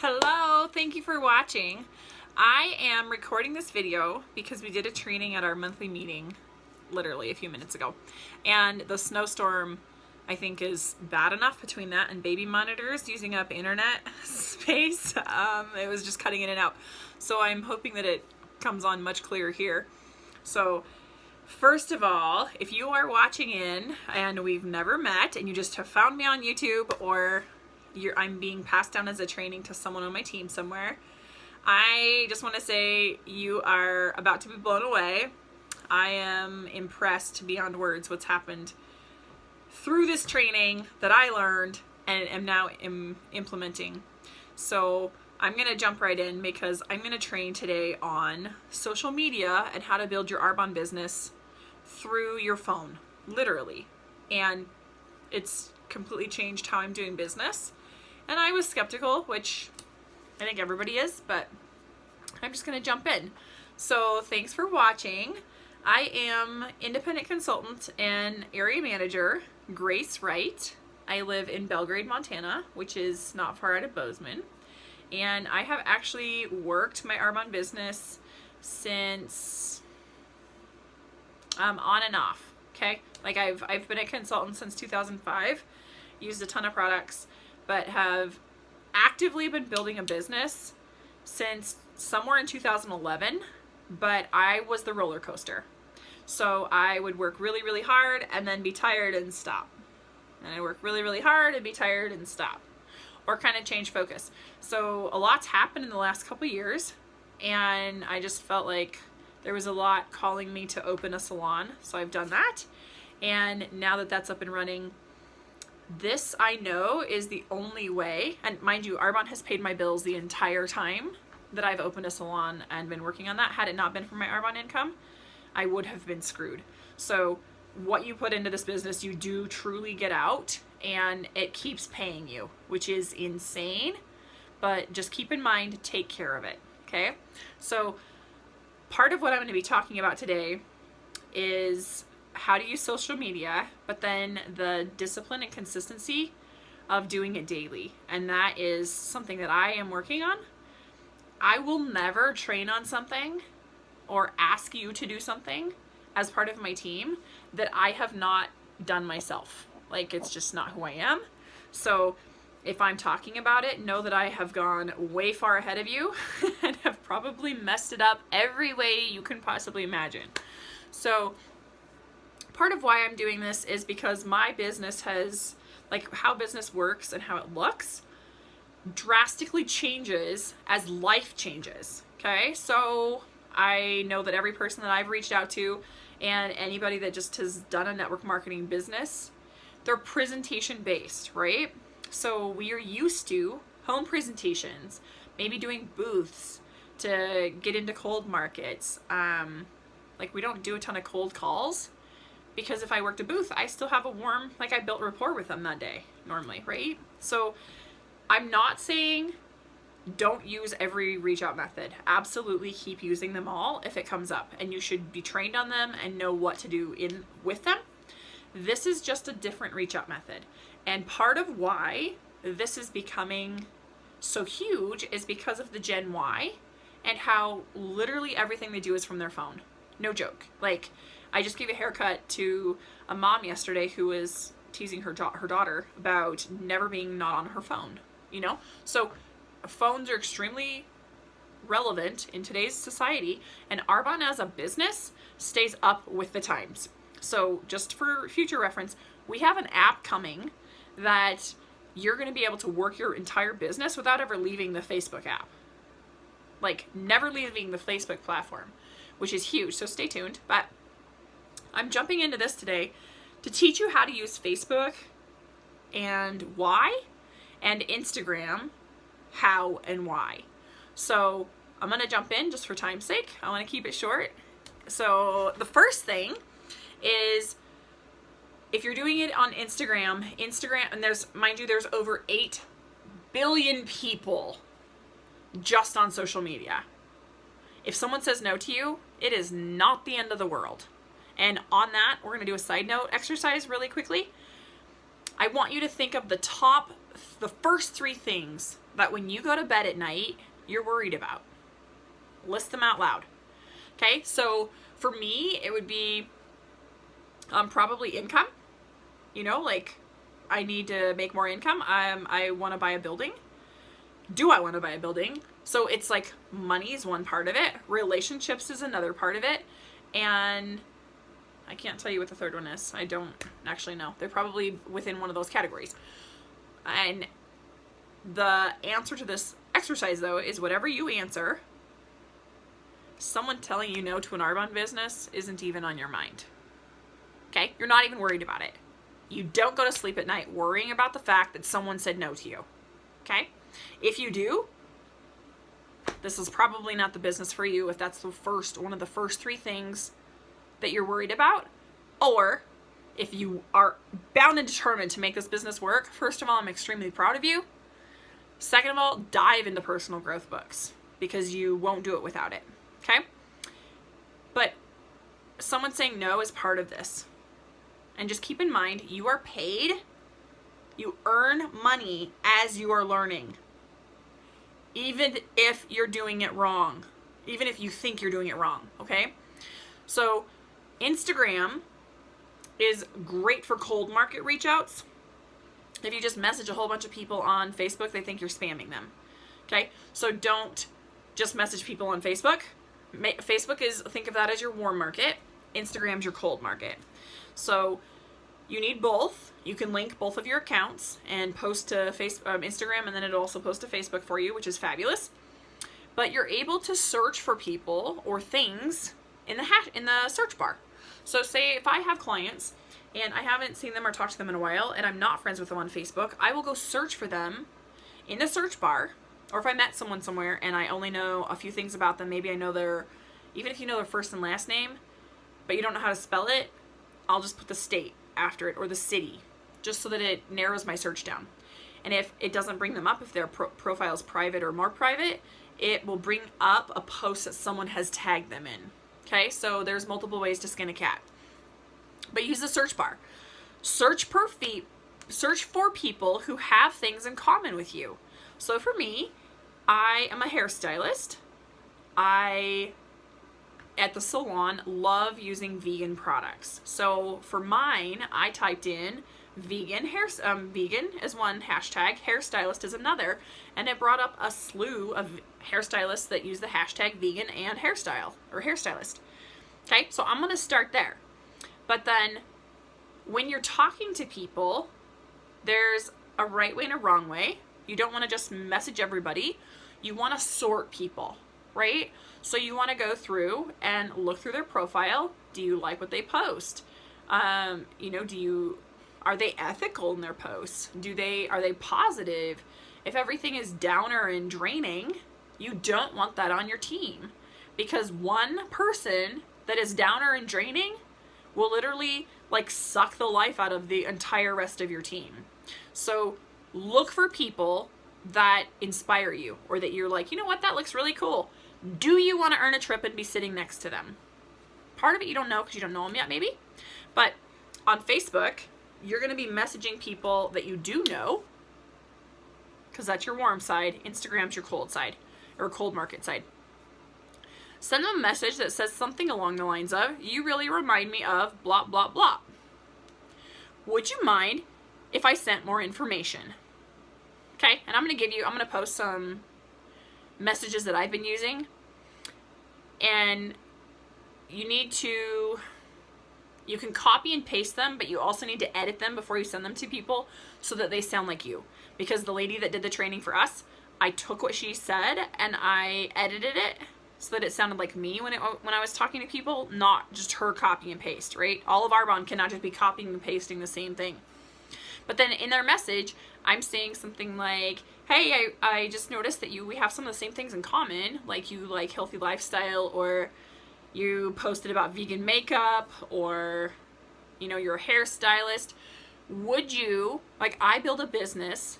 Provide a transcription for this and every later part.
Hello, thank you for watching. I am recording this video because we did a training at our monthly meeting literally a few minutes ago. And the snowstorm, I think, is bad enough between that and baby monitors using up internet space. It was just cutting in and out. So I'm hoping that it comes on much clearer here. So first of all, if you are watching in and we've never met and you just have found me on YouTube, or I'm being passed down as a training to someone on my team somewhere, I just want to say you are about to be blown away. I am impressed beyond words what's happened through this training that I learned and am now implementing. So I'm going to jump right in because I'm going to train today on social media and how to build your Arbonne business through your phone, literally. And it's completely changed how I'm doing business. And I was skeptical, which I think everybody is, but I'm just going to jump in. So thanks for watching. I am independent consultant and area manager, Grace Wright. I live in Belgrade, Montana, which is not far out of Bozeman. And I have actually worked my Arbonne business since on and off, okay? Like I've been a consultant since 2005, used a ton of products, but have actively been building a business since somewhere in 2011, but I was the roller coaster. So I would work really, really hard and then be tired and stop. And I work really, really hard and be tired and stop. Or kind of change focus. So a lot's happened in the last couple years, and I just felt like there was a lot calling me to open a salon. So I've done that. And now that that's up and running, this I know is the only way, and mind you, Arbonne has paid my bills the entire time that I've opened a salon and been working on that. Had it not been for my Arbonne income, I would have been screwed. So what you put into this business, you do truly get out, and it keeps paying you, which is insane. But just keep in mind, take care of it, okay? So part of what I'm going to be talking about today is how to use social media, but then the discipline and consistency of doing it daily. And that is something that I am working on. I will never train on something or ask you to do something as part of my team that I have not done myself. Like, it's just not who I am. So if I'm talking about it, know that I have gone way far ahead of you and have probably messed it up every way you can possibly imagine. So part of why I'm doing this is because my business has, like, how business works and how it looks drastically changes as life changes, okay? So I know that every person that I've reached out to and anybody that just has done a network marketing business, they're presentation based, right? So we are used to home presentations, maybe doing booths to get into cold markets. Like, we don't do a ton of cold calls because if I worked a booth, I still have a warm, like, I built rapport with them that day normally, right? So I'm not saying don't use every reach out method. Absolutely keep using them all if it comes up, and you should be trained on them and know what to do with them. This is just a different reach out method. And part of why this is becoming so huge is because of the Gen Y and how literally everything they do is from their phone. No joke. Like, I just gave a haircut to a mom yesterday who was teasing her daughter about never being not on her phone, you know? So phones are extremely relevant in today's society, and Arbonne as a business stays up with the times. So just for future reference, we have an app coming that you're going to be able to work your entire business without ever leaving the Facebook app. Like, never leaving the Facebook platform, which is huge. So stay tuned. But I'm jumping into this today to teach you how to use Facebook and why, and Instagram, how and why. So I'm going to jump in just for time's sake. I want to keep it short. So the first thing is, if you're doing it on Instagram, and there's, mind you, there's over 8 billion people just on social media. If someone says no to you, it is not the end of the world. And on that, we're going to do a side note exercise really quickly. I want you to think of the top the first 3 things that when you go to bed at night, you're worried about. List them out loud. Okay, so for me, it would be probably income. You know, like, I need to make more income. I want to buy a building. Do I want to buy a building? So it's like money is one part of it. Relationships is another part of it. And I can't tell you what the third one is. I don't actually know. They're probably within one of those categories. And the answer to this exercise, though, is whatever you answer, someone telling you no to an Arbonne business isn't even on your mind. Okay? You're not even worried about it. You don't go to sleep at night worrying about the fact that someone said no to you. Okay? If you do, this is probably not the business for you if that's one of the first 3 things that you're worried about. Or if you are bound and determined to make this business work, first of all, I'm extremely proud of you. Second of all, dive into personal growth books because you won't do it without it. Okay? But someone saying no is part of this. And just keep in mind, you are paid, you earn money as you are learning. Even if you're doing it wrong. Even if you think you're doing it wrong, okay? So, Instagram is great for cold market reach outs. If you just message a whole bunch of people on Facebook, they think you're spamming them. Okay? So don't just message people on Facebook. Facebook think of that as your warm market. Instagram's your cold market. So you need both. You can link both of your accounts and post to Instagram, and then it'll also post to Facebook for you, which is fabulous. But you're able to search for people or things in the search bar. So say if I have clients and I haven't seen them or talked to them in a while and I'm not friends with them on Facebook, I will go search for them in the search bar. Or if I met someone somewhere and I only know a few things about them, maybe I know even if you know their first and last name, but you don't know how to spell it, I'll just put the state after it or the city, just so that it narrows my search down. And if it doesn't bring them up, if their profile is private or more private, it will bring up a post that someone has tagged them in. Okay, so there's multiple ways to skin a cat. But use the search bar. Search for people who have things in common with you. So for me, I am a hairstylist. I, at the salon, love using vegan products. So for mine, I typed in vegan is one hashtag, hairstylist is another, and it brought up a slew of hairstylists that use the hashtag vegan and hairstyle or hairstylist. Okay, so I'm going to start there. But then when you're talking to people, there's a right way and a wrong way. You don't want to just message everybody. You want to sort people, right? So you want to go through and look through their profile. Do you like what they post? Are they ethical in their posts? Are they positive? If everything is downer and draining, you don't want that on your team, because one person that is downer and draining will literally suck the life out of the entire rest of your team. So look for people that inspire you, or that you're like, you know what, that looks really cool. Do you want to earn a trip and be sitting next to them? Part of it you don't know because you don't know them yet, maybe. But on Facebook, you're going to be messaging people that you do know, because that's your warm side. Instagram's your cold side, or cold market side. Send them a message that says something along the lines of, you really remind me of blah, blah, blah. Would you mind if I sent more information? Okay, and I'm going to post some messages that I've been using. And you can copy and paste them, but you also need to edit them before you send them to people so that they sound like you. Because the lady that did the training for us, I took what she said and I edited it so that it sounded like me when I was talking to people, not just her copy and paste, right? All of Arbonne cannot just be copying and pasting the same thing. But then in their message, I'm saying something like, hey, I just noticed that we have some of the same things in common, like you like healthy lifestyle, or you posted about vegan makeup, or, you're a hairstylist. Would you, I build a business,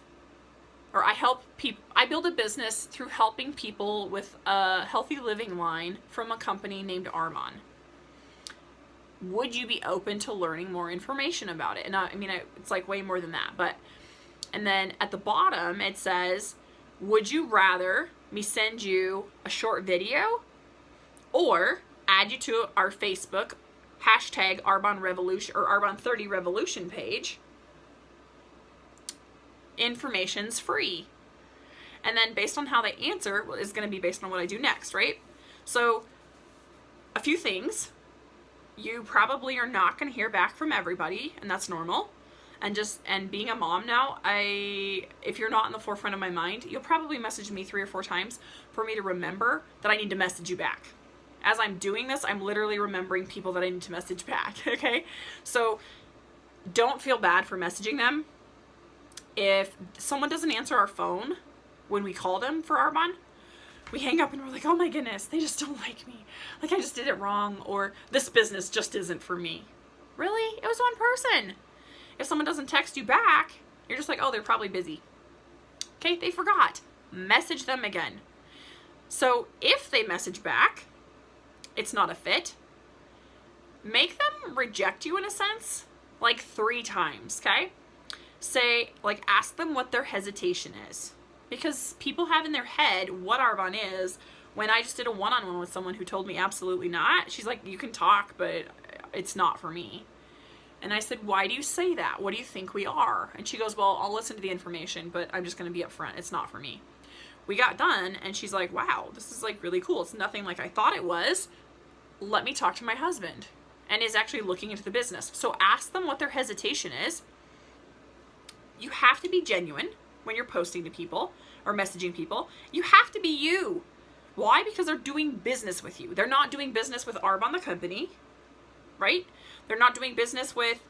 or I build a business through helping people with a healthy living line from a company named Arbonne. Would you be open to learning more information about it? And it's way more than that, And then at the bottom, it says, would you rather me send you a short video or add you to our Facebook hashtag Arbonne Revolution or Arbonne 30 Revolution page? Information's free. And then based on how they answer is going to be based on what I do next, right? So a few things. You probably are not going to hear back from everybody, and that's normal. And being a mom now, if you're not in the forefront of my mind, you'll probably message me 3 or 4 times for me to remember that I need to message you back. As I'm doing this, I'm literally remembering people that I need to message back, okay? So don't feel bad for messaging them. If someone doesn't answer our phone when we call them for Arbonne, we hang up and we're like, oh my goodness, they just don't like me. Like I just did it wrong, or this business just isn't for me. Really? It was one person. If someone doesn't text you back, you're just like, oh, they're probably busy. Okay, they forgot. Message them again. So if they message back, it's not a fit, make them reject you in a sense, like 3 times, okay? Say, like, ask them what their hesitation is. Because people have in their head what Arbonne is. When I just did a one-on-one with someone who told me absolutely not, she's like, you can talk, but it's not for me. And I said, why do you say that? What do you think we are? And she goes, well, I'll listen to the information, but I'm just going to be upfront. It's not for me. We got done, and she's like, wow, this is like really cool. It's nothing like I thought it was. Let me talk to my husband. And is actually looking into the business. So ask them what their hesitation is. You have to be genuine when you're posting to people or messaging people. You have to be you. Why? Because they're doing business with you. They're not doing business with Arbonne the company, right? They're not doing business with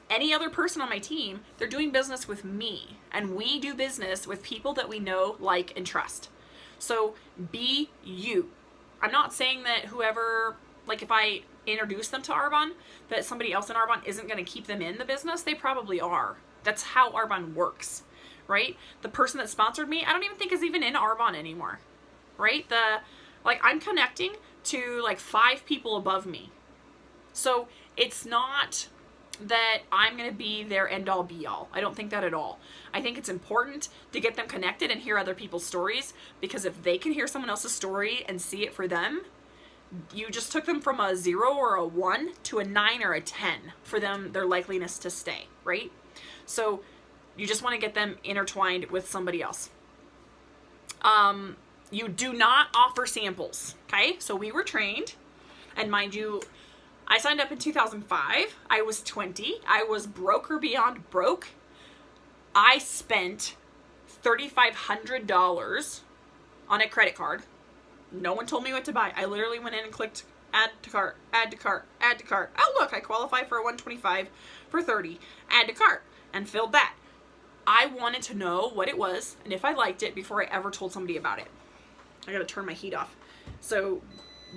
any other person on my team. They're doing business with me. And we do business with people that we know, like, and trust. So be you. I'm not saying that whoever, like if I introduce them to Arbonne, that somebody else in Arbonne isn't going to keep them in the business. They probably are. That's how Arbonne works, right? The person that sponsored me, I don't even think is even in Arbonne anymore, right? I'm connecting to like 5 people above me. So it's not that I'm going to be their end all be all. I don't think that at all. I think it's important to get them connected and hear other people's stories, because if they can hear someone else's story and see it for them, you just took them from a 0 or a 1 to a 9 or a 10 for them, their likeliness to stay, right? So you just want to get them intertwined with somebody else. You do not offer samples, okay? So we were trained, and mind you, I signed up in 2005. I was 20. I was broker beyond broke. I spent $3,500 on a credit card. No one told me what to buy. I literally went in and clicked add to cart, add to cart, add to cart. Oh, look, I qualify for a 125 for 30. Add to cart, and filled that. I wanted to know what it was and if I liked it before I ever told somebody about it. I gotta turn my heat off. So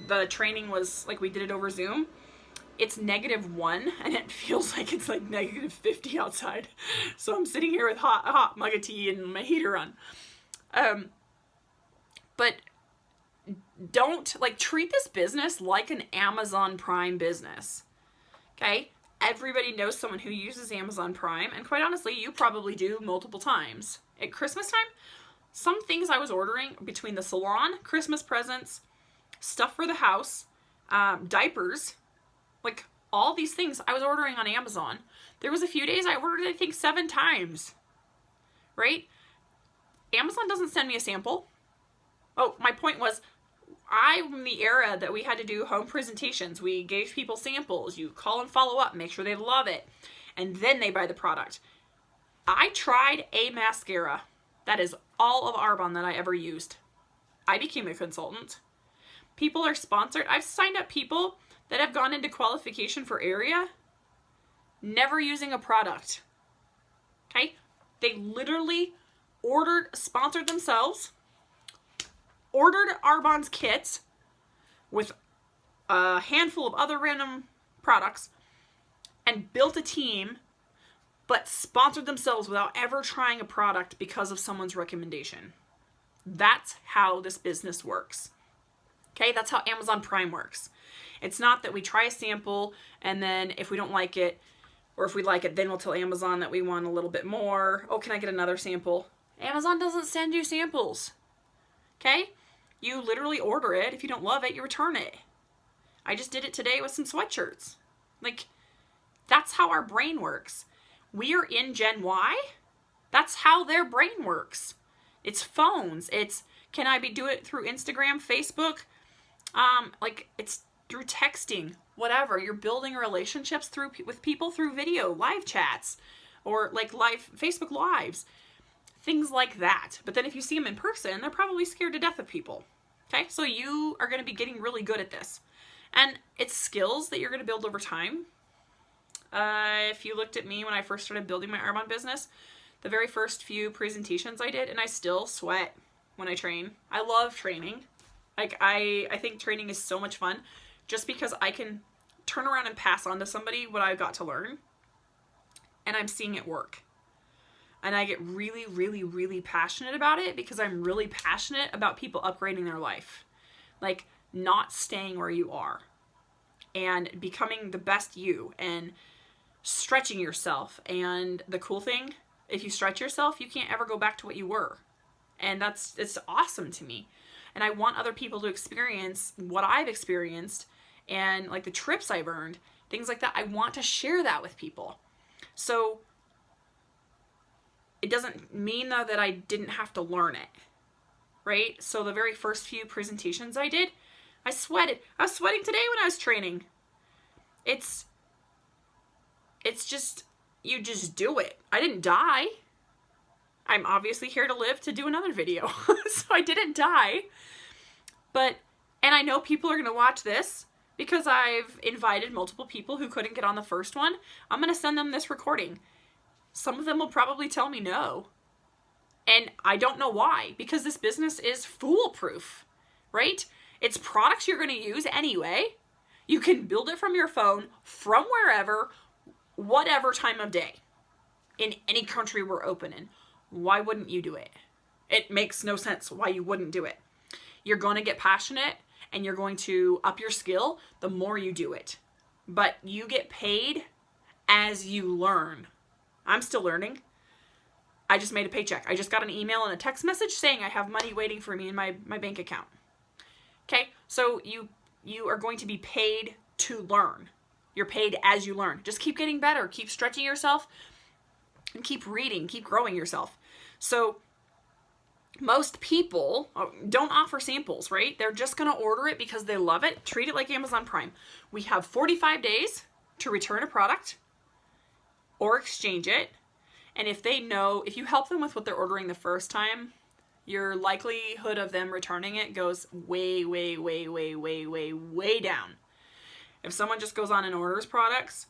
the training was like, we did it over Zoom. It's -1 and it feels like it's like -50 outside. So I'm sitting here with a hot mug of tea and my heater on. But don't, like, treat this business like an Amazon Prime business. Okay? Everybody knows someone who uses Amazon Prime, and quite honestly, you probably do multiple times. At Christmas time, some things I was ordering between the salon, Christmas presents, stuff for the house, diapers, like all these things I was ordering on Amazon. There was a few days I ordered, I think, 7 times, right? Amazon doesn't send me a sample. Oh, my point was, I'm in the era that we had to do home presentations. We gave people samples. You call and follow up, make sure they love it, and then they buy the product. I tried a mascara. That is all of Arbonne that I ever used. I became a consultant. People are sponsored. I've signed up people that have gone into qualification for area, never using a product. Okay? They literally sponsored themselves, ordered Arbonne's kits with a handful of other random products, and built a team, but sponsored themselves without ever trying a product because of someone's recommendation. That's how this business works. Okay, that's how Amazon Prime works. It's not that we try a sample and then if we don't like it, Or if we like it, then we'll tell Amazon that we want a little bit more. Oh, can I get another sample? Amazon doesn't send you samples. Okay? You literally order it. If you don't love it, you return it. I just did it today with some sweatshirts. Like, that's how our brain works. We are in Gen Y. That's how their brain works. It's phones. It's, can I do it through Instagram, Facebook? Like, it's through texting, whatever. You're building relationships with people through video, live chats, or like live Facebook lives, things like that. But then if you see them in person, they're probably scared to death of people. Okay, so you are going to be getting really good at this. And it's skills that you're going to build over time. If you looked at me when I first started building my Arbonne business, the very first few presentations I did, and I still sweat when I train. I love training. Like, I think training is so much fun just because I can turn around and pass on to somebody what I've got to learn, and I'm seeing it work. And I get really, really, really passionate about it because I'm really passionate about people upgrading their life. Like, not staying where you are and becoming the best you and stretching yourself. And the cool thing, if you stretch yourself, you can't ever go back to what you were. And it's awesome to me. And I want other people to experience what I've experienced and like the trips I've earned, things like that. I want to share that with people. So it doesn't mean though that I didn't have to learn it, right? So the very first few presentations I did, I sweated. I was sweating today when I was training. It's just, you just do it. I didn't die. I'm obviously here to live to do another video. So I didn't die. And I know people are going to watch this because I've invited multiple people who couldn't get on the first one. I'm going to send them this recording. Some of them will probably tell me no. And I don't know why, because this business is foolproof, right? It's products you're going to use anyway. You can build it from your phone, from wherever, whatever time of day, in any country we're open in. Why wouldn't you do it? It makes no sense why you wouldn't do it. You're going to get passionate and you're going to up your skill the more you do it. But you get paid as you learn. I'm still learning. I just made a paycheck. I just got an email and a text message saying I have money waiting for me in my bank account. Okay, so you are going to be paid to learn. You're paid as you learn. Just keep getting better. Keep stretching yourself and keep reading. Keep growing yourself. So most people don't offer samples, right? They're just going to order it because they love it. Treat it like Amazon Prime. We have 45 days to return a product or exchange it. And if you help them with what they're ordering the first time, your likelihood of them returning it goes way, way, way, way, way, way, way down. If someone just goes on and orders products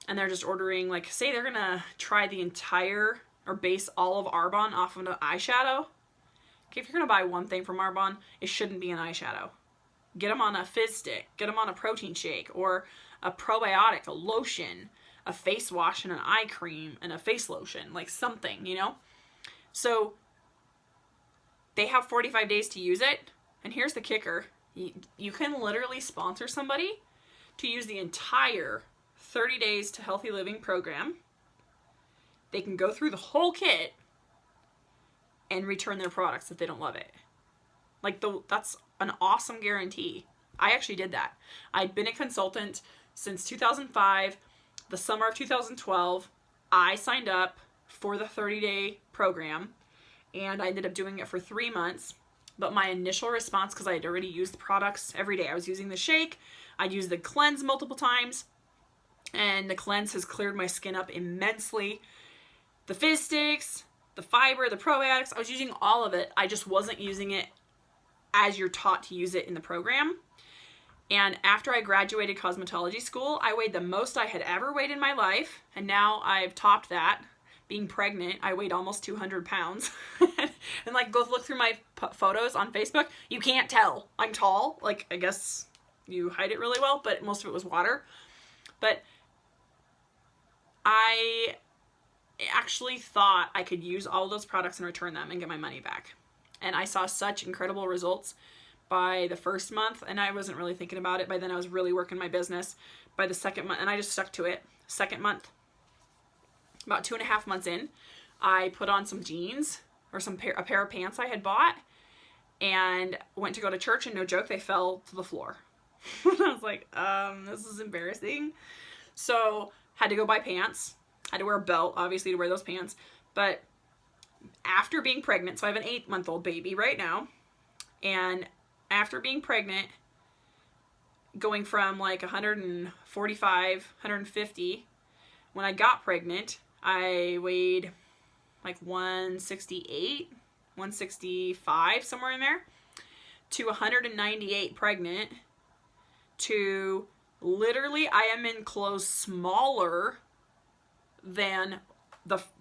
and they're just ordering, like, say they're going to try the entire or base all of Arbonne off of an eyeshadow. Okay, if you're going to buy one thing from Arbonne, it shouldn't be an eyeshadow. Get them on a fizz stick. Get them on a protein shake or a probiotic, a lotion, a face wash and an eye cream and a face lotion, like something, you know? So they have 45 days to use it. And here's the kicker. You can literally sponsor somebody to use the entire 30 Days to Healthy Living program. They can go through the whole kit and return their products if they don't love it. Like, that's an awesome guarantee. I actually did that. I'd been a consultant since 2005. The summer of 2012, I signed up for the 30-day program, and I ended up doing it for 3 months. But my initial response, because I had already used the products every day, I was using the shake, I'd used the cleanse multiple times, and the cleanse has cleared my skin up immensely. The fizz sticks, the fiber, the probiotics, I was using all of it. I just wasn't using it as you're taught to use it in the program. And after I graduated cosmetology school, I weighed the most I had ever weighed in my life. And now I've topped that. Being pregnant, I weighed almost 200 pounds. And like, go look through my photos on Facebook. You can't tell. I'm tall. Like, I guess you hide it really well, but most of it was water. But I actually thought I could use all of those products and return them and get my money back. And I saw such incredible results by the first month, and I wasn't really thinking about it. By then I was really working my business. By the second month, and I just stuck to it. Second month, about 2.5 months in, I put on some jeans or a pair of pants I had bought and went to go to church, and no joke, they fell to the floor. I was like, this is embarrassing. So had to go buy pants. Had to wear a belt, obviously, to wear those pants. But after being pregnant, so I have an 8-month-old baby right now, and after being pregnant, going from like 145, 150, when I got pregnant, I weighed like 168, 165, somewhere in there, to 198 pregnant, to literally I am in clothes smaller than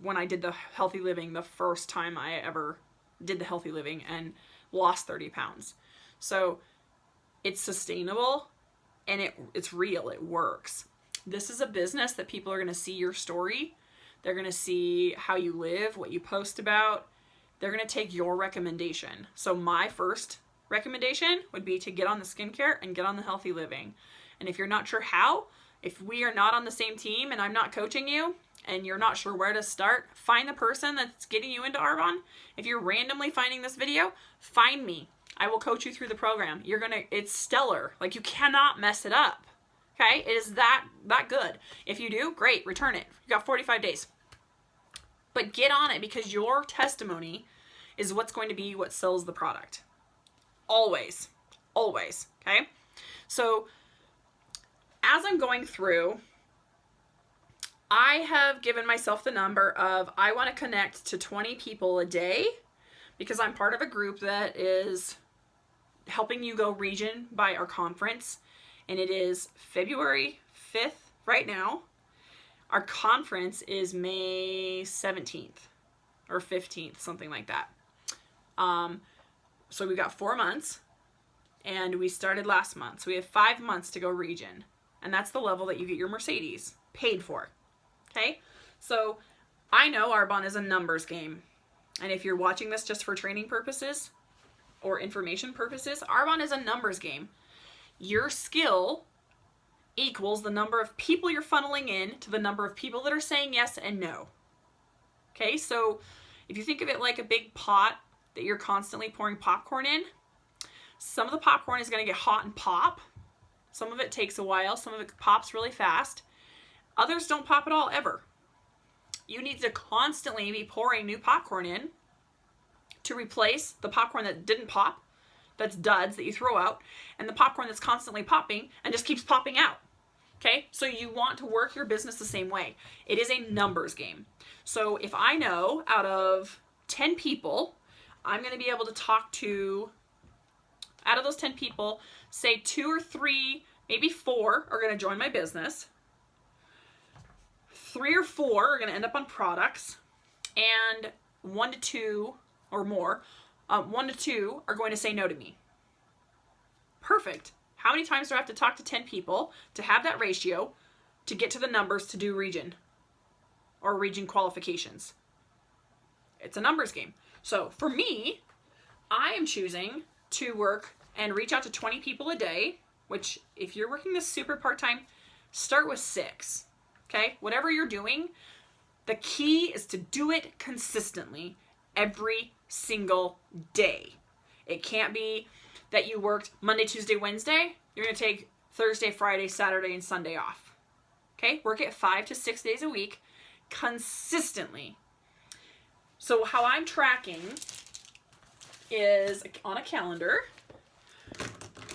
when I did the healthy living the first time I ever did the healthy living and lost 30 pounds. So it's sustainable and it's real. It works. This is a business that people are going to see your story. They're going to see how you live, what you post about. They're going to take your recommendation. So my first recommendation would be to get on the skincare and get on the healthy living. And if you're not sure how, if we are not on the same team and I'm not coaching you and you're not sure where to start, find the person that's getting you into Arbonne. If you're randomly finding this video, find me. I will coach you through the program. It's stellar. Like, you cannot mess it up. Okay? It is that good. If you do, great, return it. You got 45 days. But get on it, because your testimony is what's going to be what sells the product. Always. Always. Okay? So, as I'm going through, I have given myself the number of, I want to connect to 20 people a day, because I'm part of a group that is helping you go region by our conference. And it is February 5th right now. Our conference is May 17th or 15th, something like that. So we've got 4 months, and we started last month. So we have 5 months to go region. And that's the level that you get your Mercedes paid for. Okay? So I know Arbonne is a numbers game. And if you're watching this just for training purposes or information purposes, Arbonne is a numbers game. Your skill equals the number of people you're funneling in to the number of people that are saying yes and no. Okay, so if you think of it like a big pot that you're constantly pouring popcorn in, some of the popcorn is going to get hot and pop. Some of it takes a while. Some of it pops really fast. Others don't pop at all, ever. You need to constantly be pouring new popcorn in to replace the popcorn that didn't pop, that's duds that you throw out, and the popcorn that's constantly popping and just keeps popping out. Okay? So you want to work your business the same way. It is a numbers game. So if I know out of 10 people, I'm going to be able to talk to, out of those 10 people, say 2 or 3, maybe 4 are going to join my business. 3 or 4 are going to end up on products, and 1 to 2 or more, 1 to 2 are going to say no to me. Perfect. How many times do I have to talk to 10 people to have that ratio to get to the numbers to do region or region qualifications? It's a numbers game. So for me, I am choosing to work and reach out to 20 people a day, which if you're working this super part-time, start with 6. Okay? Whatever you're doing, the key is to do it consistently every single day. It can't be that you worked Monday, Tuesday, Wednesday. You're going to take Thursday, Friday, Saturday, and Sunday off. Okay? Work it 5 to 6 days a week consistently. So how I'm tracking is on a calendar,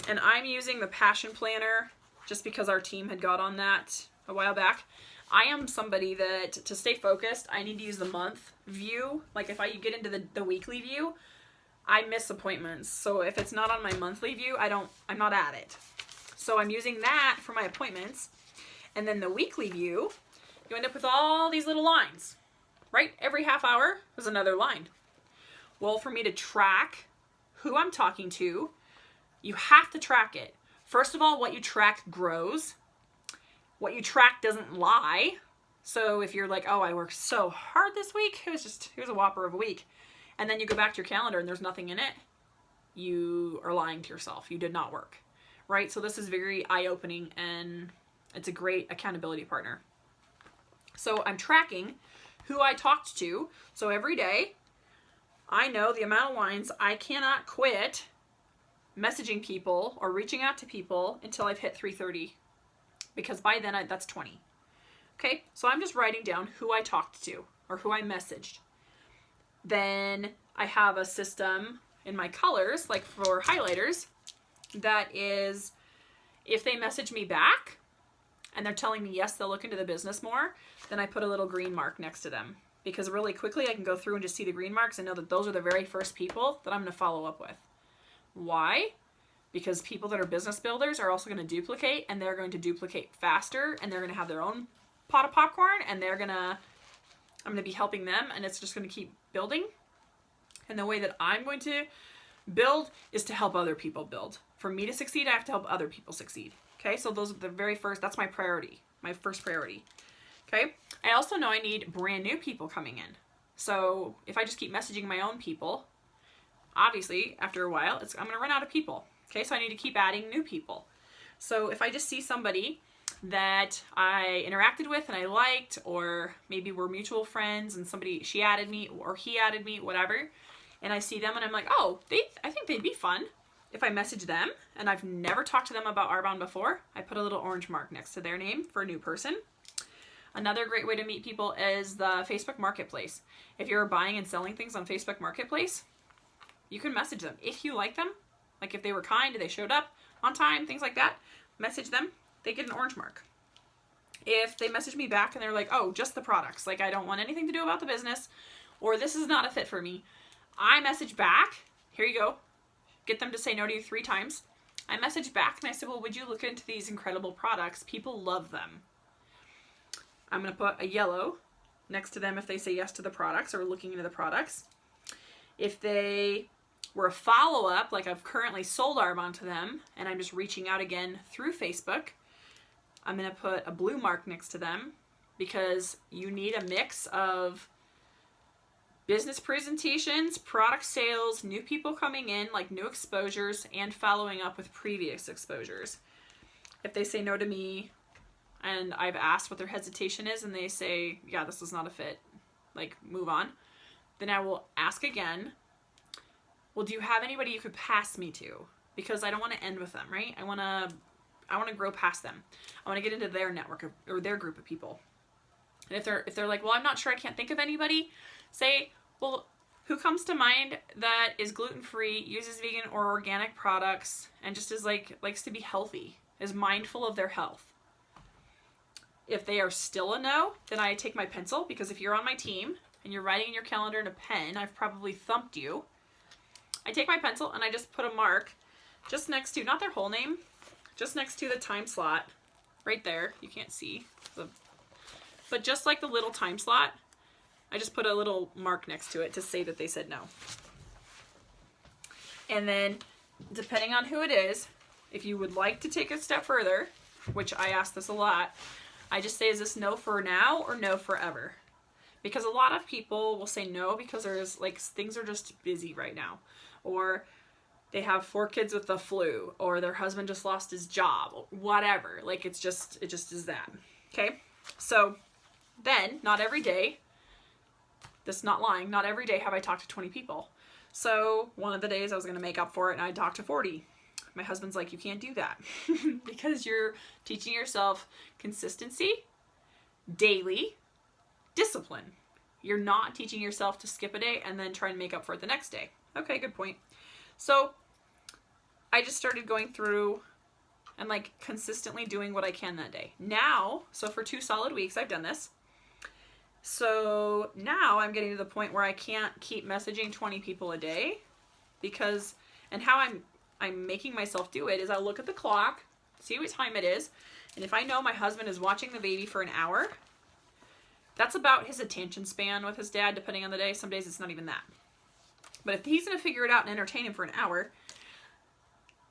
and I'm using the Passion Planner just because our team had got on that a while back. I am somebody that, to stay focused, I need to use the month view. Like if I get into the weekly view, I miss appointments. So if it's not on my monthly view, I'm not at it. So I'm using that for my appointments. And then the weekly view, you end up with all these little lines, right? Every half hour is another line. Well, for me to track who I'm talking to, you have to track it. First of all, what you track grows. What you track doesn't lie. So if you're like, oh, I worked so hard this week, here's a whopper of a week. And then you go back to your calendar and there's nothing in it, you are lying to yourself. You did not work, right? So this is very eye-opening, and it's a great accountability partner. So I'm tracking who I talked to. So every day, I know the amount of lines I cannot quit messaging people or reaching out to people until I've hit 330, because by then that's 20. Okay, so I'm just writing down who I talked to or who I messaged. Then I have a system in my colors, like for highlighters, that is, if they message me back and they're telling me yes, they'll look into the business more, then I put a little green mark next to them, because really quickly I can go through and just see the green marks and know that those are the very first people that I'm going to follow up with. Why? Because people that are business builders are also going to duplicate, and they're going to duplicate faster, and they're going to have their own pot of popcorn, and I'm going to be helping them, and it's just going to keep building. And the way that I'm going to build is to help other people build. For me to succeed, I have to help other people succeed. Okay, so those are the very first, that's my priority, my first priority. Okay, I also know I need brand new people coming in. So if I just keep messaging my own people, obviously after a while, I'm going to run out of people. Okay, so I need to keep adding new people. So if I just see somebody that I interacted with and I liked, or maybe we're mutual friends and she added me or he added me, whatever, and I see them and I'm like, oh, I think they'd be fun. If I message them and I've never talked to them about Arbonne before, I put a little orange mark next to their name for a new person. Another great way to meet people is the Facebook Marketplace. If you're buying and selling things on Facebook Marketplace, you can message them. If you like them, like if they were kind, they showed up on time, things like that, message them, they get an orange mark. If they message me back and they're like, oh, just the products, like I don't want anything to do about the business, or this is not a fit for me, I message back, here you go, get them to say no to you 3 times. I message back and I said, well, would you look into these incredible products? People love them. I'm going to put a yellow next to them if they say yes to the products or looking into the products. If they were a follow-up, like I've currently sold Arbonne to them and I'm just reaching out again through Facebook, I'm going to put a blue mark next to them, because you need a mix of business presentations, product sales, new people coming in, like new exposures, and following up with previous exposures. If they say no to me and I've asked what their hesitation is and they say, yeah, this is not a fit, like move on, then I will ask again, well, do you have anybody you could pass me to? Because I don't want to end with them, right? I want to grow past them. I want to get into their network or their group of people. And if they're like, well, I'm not sure, I can't think of anybody, say, well, who comes to mind that is gluten-free, uses vegan or organic products, and just is likes to be healthy, is mindful of their health. If they are still a no, then I take my pencil, because if you're on my team and you're writing in your calendar in a pen, I've probably thumped you. I take my pencil and I just put a mark just next to, not their whole name, just next to the time slot, right there. You can't see, but just like the little time slot, I just put a little mark next to it to say that they said no. And then, depending on who it is, if you would like to take a step further, which I ask this a lot, I just say, is this no for now or no forever? Because a lot of people will say no because there's like things are just busy right now, or they have 4 kids with the flu, or their husband just lost his job, or whatever. Like it just is that. Okay? So then, not every day, this is not lying, not every day have I talked to 20 people. So one of the days I was going to make up for it and I talked to 40. My husband's like, you can't do that because you're teaching yourself consistency, daily, discipline. You're not teaching yourself to skip a day and then try and make up for it the next day. Okay, good point. So I just started going through and like consistently doing what I can that day. Now, so for 2 solid weeks, I've done this. So now I'm getting to the point where I can't keep messaging 20 people a day, because, and how I'm making myself do it is I look at the clock, see what time it is, and if I know my husband is watching the baby for an hour, that's about his attention span with his dad, depending on the day. Some days it's not even that. But if he's going to figure it out and entertain him for an hour,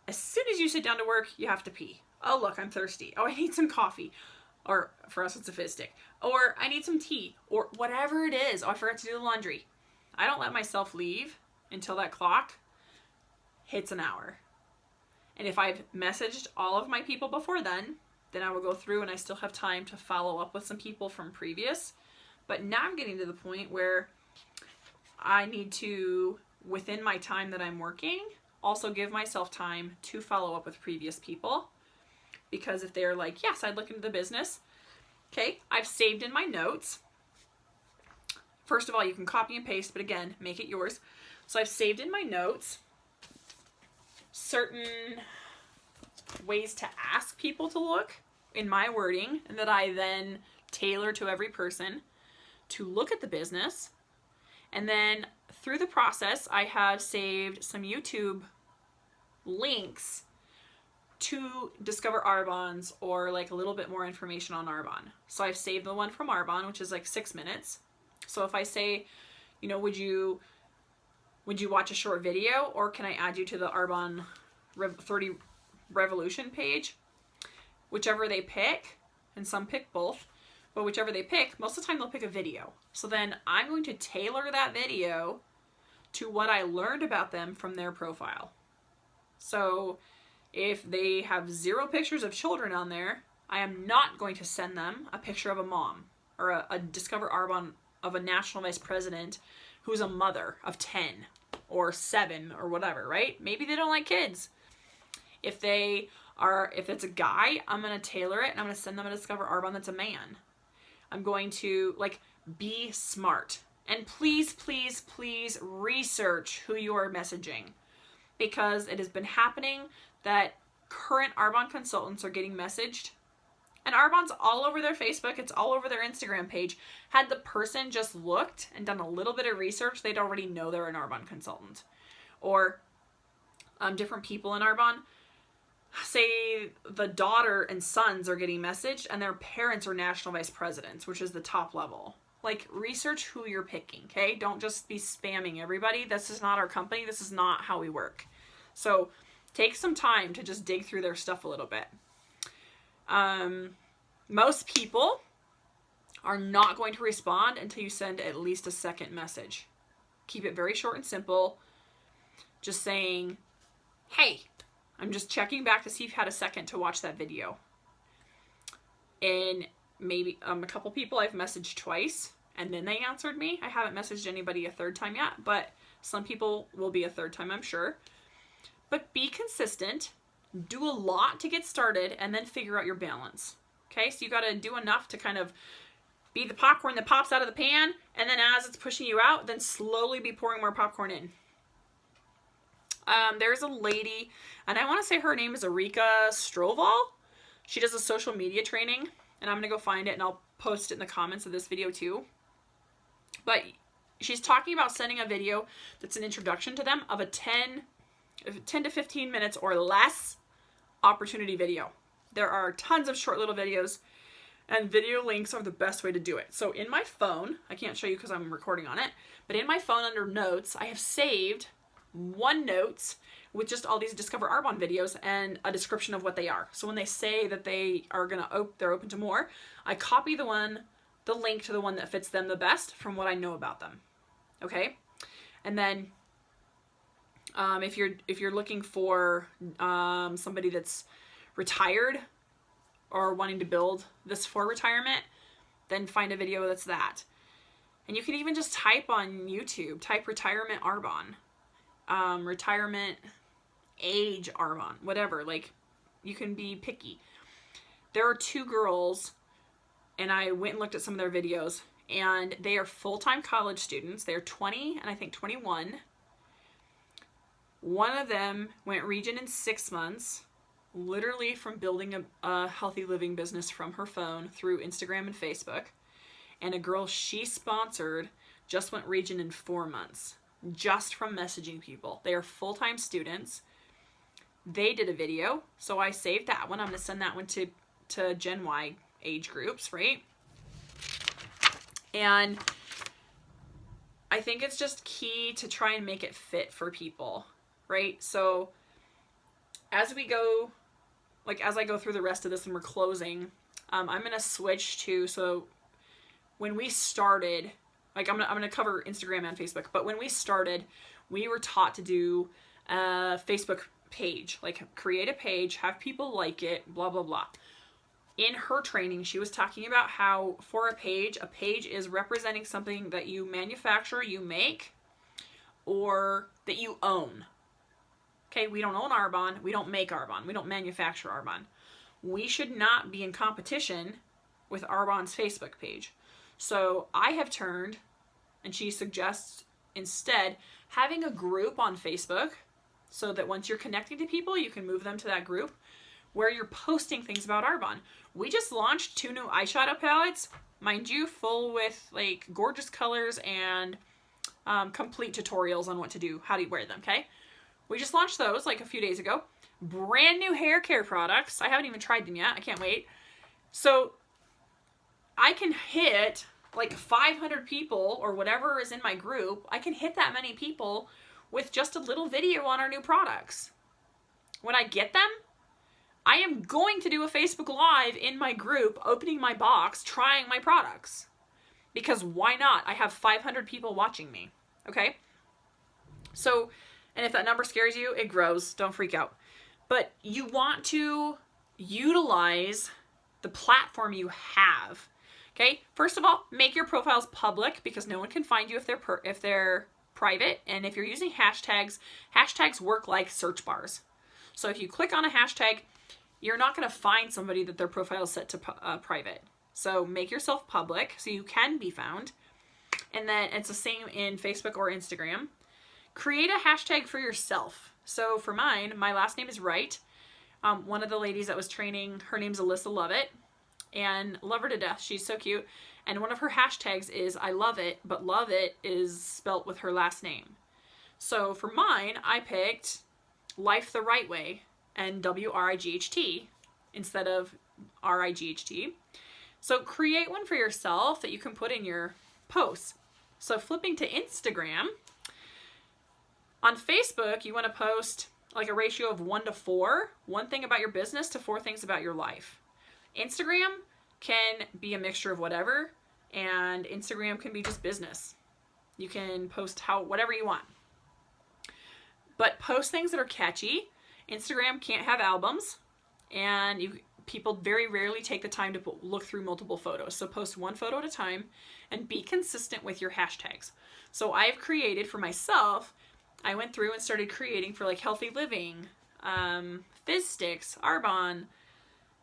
as soon as you sit down to work, you have to pee. Oh, look, I'm thirsty. Oh, I need some coffee. Or for us, it's a fizz stick. Or I need some tea. Or whatever it is. Oh, I forgot to do the laundry. I don't let myself leave until that clock hits an hour. And if I've messaged all of my people before then I will go through and I still have time to follow up with some people from previous But now I'm getting to the point where I need to, within my time that I'm working, also give myself time to follow up with previous people. Because if they're like, yes, I'd look into the business. Okay, I've saved in my notes. First of all, you can copy and paste, but again, make it yours. So I've saved in my notes certain ways to ask people to look in my wording, and that I then tailor to every person to look at the business. And then through the process, I have saved some YouTube links to discover Arbonne's, or like a little bit more information on Arbonne. So I've saved the one from Arbonne, which is like 6 minutes. So if I say, you know, would you watch a short video, or can I add you to the Arbonne 30 Revolution page? Whichever they pick, and some pick both, but whichever they pick, most of the time they'll pick a video. So then I'm going to tailor that video to what I learned about them from their profile. So if they have 0 pictures of children on there, I am not going to send them a picture of a mom, or a Discover Arbonne of a national vice president who's a mother of 10 or 7 or whatever, right? Maybe they don't like kids. If it's a guy, I'm going to tailor it and I'm going to send them a Discover Arbonne that's a man. I'm going to, like, be smart. And please, please, please research who you are messaging. Because it has been happening that current Arbonne consultants are getting messaged. And Arbonne's all over their Facebook. It's all over their Instagram page. Had the person just looked and done a little bit of research, they'd already know they're an Arbonne consultant. Or different people in Arbonne. Say the daughter and sons are getting messaged and their parents are national vice presidents, which is the top level. Like, research who you're picking, okay? Don't just be spamming everybody. This is not our company. This is not how we work. So take some time to just dig through their stuff a little bit. Most people are not going to respond until you send at least a second message. Keep it very short and simple. Just saying, hey, I'm just checking back to see if you had a second to watch that video. And maybe a couple people I've messaged twice and then they answered me. I haven't messaged anybody a third time yet, but some people will be a third time, I'm sure. But be consistent, do a lot to get started, and then figure out your balance. Okay, so you got to do enough to kind of be the popcorn that pops out of the pan, and then as it's pushing you out, then slowly be pouring more popcorn in. There's a lady, and I want to say her name is Erika Stroval. She does a social media training, and I'm going to go find it, and I'll post it in the comments of this video too. But she's talking about sending a video that's an introduction to them of a 10 to 15 minutes or less opportunity video. There are tons of short little videos, and video links are the best way to do it. So in my phone, I can't show you because I'm recording on it, but in my phone under notes, I have saved OneNotes with just all these Discover Arbonne videos and a description of what they are. So when they say that they are they're open to more, I copy the link to the one that fits them the best from what I know about them. Okay, and then if you're looking for somebody that's retired or wanting to build this for retirement, then find a video that's that. And you can even just type on YouTube, type retirement Arbonne, retirement age Arbonne, whatever. Like, you can be picky. There are 2 girls, and I went and looked at some of their videos, and they are full-time college students. They're 20 and I think 21. One of them went region in 6 months, literally from building a healthy living business from her phone through Instagram and Facebook. And a girl she sponsored just went region in 4 months, just from messaging people. They are full-time students. They did a video, so I saved that one. I'm going to send that one to Gen Y age groups, right? And I think it's just key to try and make it fit for people, right? So as we go, as I go through the rest of this and we're closing, I'm going to switch to, so when we started, I'm going to cover Instagram and Facebook, but when we started, we were taught to do a Facebook page, create a page, have people like it, blah, blah, blah. in her training, she was talking about how for a page is representing something that you manufacture, you make, or that you own. Okay, we don't own Arbonne, we don't make Arbonne, we don't manufacture Arbonne. We should not be in competition with Arbonne's Facebook page. So I have turned, and she suggests instead having a group on Facebook so that once you're connecting to people, you can move them to that group where you're posting things about Arbonne. We just launched 2 new eyeshadow palettes, mind you, full with like gorgeous colors and complete tutorials on what to do, how to wear them, okay? We just launched those like a few days ago. Brand new hair care products. I haven't even tried them yet. I can't wait. So I can hit like 500 people or whatever is in my group. I can hit that many people with just a little video on our new products. When I get them, I am going to do a Facebook Live in my group, opening my box, trying my products. Because why not? I have 500 people watching me. Okay? So, and if that number scares you, it grows. Don't freak out. But you want to utilize the platform you have. Okay? First of all, make your profiles public because no one can find you if they're private. And if you're using hashtags, hashtags work like search bars. So if you click on a hashtag, you're not going to find somebody that their profile is set to private. So make yourself public so you can be found. And then it's the same in Facebook or Instagram. Create a hashtag for yourself. So for mine, my last name is Wright. One of the ladies that was training, her name's Alyssa Lovett. And love her to death. She's so cute. And one of her hashtags is I love it, but love it is spelt with her last name. So for mine, I picked Life the Right Way and WRIGHT instead of RIGHT. So create one for yourself that you can put in your posts. So flipping to Instagram, on Facebook, you want to post like a ratio of 1 to 4, 1 thing about your business to 4 things about your life. Instagram can be a mixture of whatever, and Instagram can be just business. You can post whatever you want. But post things that are catchy. Instagram can't have albums, and people very rarely take the time to look through multiple photos. So post 1 photo at a time and be consistent with your hashtags. So I've created for myself, I went through and started creating for like healthy living, fizz sticks, Arbonne,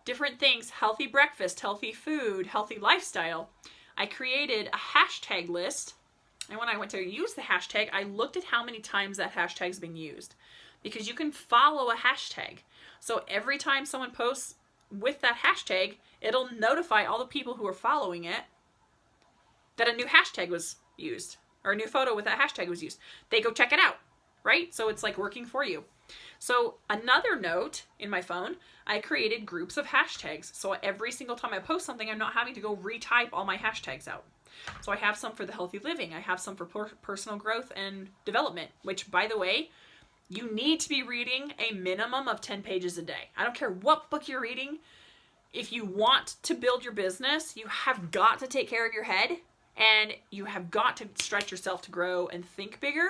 different things, healthy breakfast, healthy food, healthy lifestyle. I created a hashtag list, and when I went to use the hashtag, I looked at how many times that hashtag's been used. Because you can follow a hashtag. So every time someone posts with that hashtag, it'll notify all the people who are following it that a new hashtag was used, or a new photo with that hashtag was used. They go check it out, right? So it's like working for you. So another note in my phone, I created groups of hashtags. So every single time I post something, I'm not having to go retype all my hashtags out. So I have some for the healthy living. I have some for personal growth and development, which, by the way, you need to be reading a minimum of 10 pages a day. I don't care what book you're reading. If you want to build your business, you have got to take care of your head, and you have got to stretch yourself to grow and think bigger.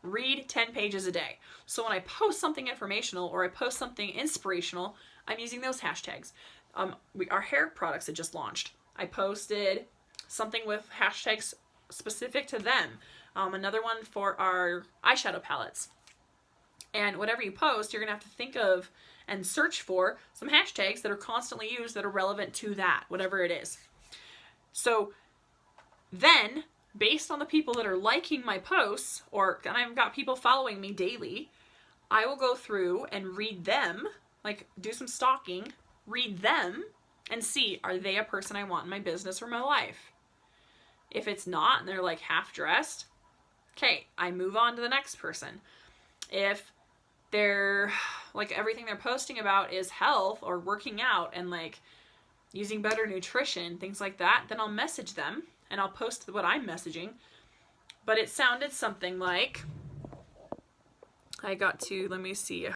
Read 10 pages a day. So when I post something informational or I post something inspirational, I'm using those hashtags. Our hair products had just launched. I posted something with hashtags specific to them. Another one for our eyeshadow palettes. And whatever you post, you're going to have to think of and search for some hashtags that are constantly used that are relevant to that, whatever it is. So then, based on the people that are liking my posts, and I've got people following me daily, I will go through and read them, like do some stalking, read them, and see, are they a person I want in my business or my life? If it's not, and they're like half dressed, okay, I move on to the next person. If they're like everything they're posting about is health or working out and like using better nutrition, things like that, then I'll message them and I'll post what I'm messaging. But it sounded something like, let me see